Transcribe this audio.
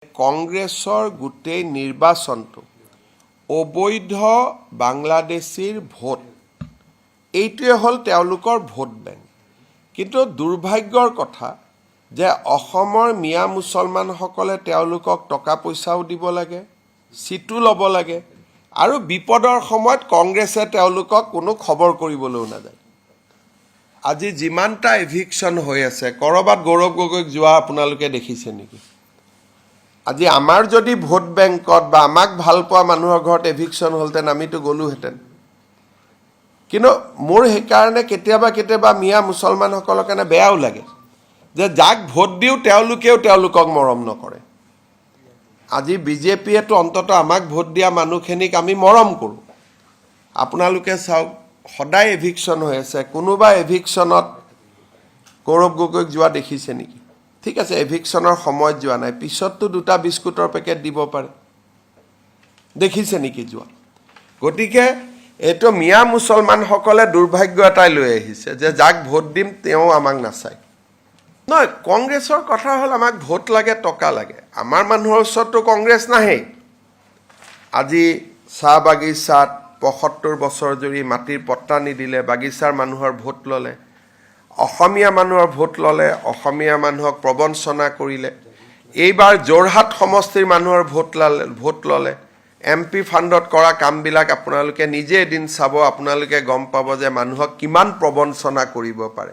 কংগ্ৰেছৰ গোটেই নিৰ্বাচনটো অবৈধ বাংলাদেশীৰ ভোট এইটোৱে হ'ল তেওঁলোকৰ ভোট বেংক। কিন্তু দুৰ্ভাগ্যৰ কথা যে অসমৰ মিয়া মুছলমানসকলে তেওঁলোকক টকা পইচাও দিব লাগে, চিটো ল'ব লাগে আৰু বিপদৰ সময়ত কংগ্ৰেছে তেওঁলোকক কোনো খবৰ কৰিবলৈও নাযায়। আজি যিমানটা এভিকশ্যন হৈ আছে, ক'ৰবাত গৌৰৱ গগৈক যোৱা আপোনালোকে দেখিছে নেকি? আজি আমাৰ যদি ভোট বেংকত বা আমাক ভাল পোৱা মানুহৰ ঘৰত এভিকশ্যন হ'লহেঁতেন আমিতো গ'লোহেঁতেন। কিন্তু মোৰ সেইকাৰণে কেতিয়াবা মিয়া মুছলমানসকলৰ কাৰণে বেয়াও লাগে যে যাক ভোট দিওঁ তেওঁলোকেও তেওঁলোকক মৰম নকৰে। আজি বিজেপিয়েতো অন্ততঃ আমাক ভোট দিয়া মানুহখিনিক আমি মৰম কৰোঁ। আপোনালোকে চাওক, সদায় এভিকশ্যন হৈ আছে। কোনোবা এভিকশ্যনত গৌৰৱ গগৈক যোৱা দেখিছে নেকি? ঠিক আছে, এভিকশ্যনৰ সময়ত যোৱা নাই, পিছততো দুটা বিস্কুটৰ পেকেট দিব পাৰে। দেখিছে নেকি যোৱা? গতিকে এইটো মিয়া মুছলমানসকলে দুৰ্ভাগ্য এটাই লৈ আহিছে যে যাক ভোট দিম তেওঁ আমাক নাচায়। নহয়, কংগ্ৰেছৰ কথা হ'ল আমাক ভোট লাগে, টকা লাগে। আমাৰ মানুহৰ ওচৰততো কংগ্ৰেছ নাহেই। আজি চাহ বাগিচাত ৭৫ বছৰ জুৰি মাটিৰ পট্টা নিদিলে, বাগিচাৰ মানুহৰ ভোট ল'লে। অসমীয়া মানুহৰ ভোট ল'লে, অসমীয়া মানুহক প্ৰবঞ্চনা কৰিলে। এইবাৰ যোৰহাট সমষ্টিৰ মানুহৰ ভোট ল'লে। MP ফাণ্ডত কৰা কামবিলাক আপোনালোকে নিজে এদিন চাব, আপোনালোকে গম পাব যে মানুহক কিমান প্ৰবঞ্চনা কৰিব পাৰে।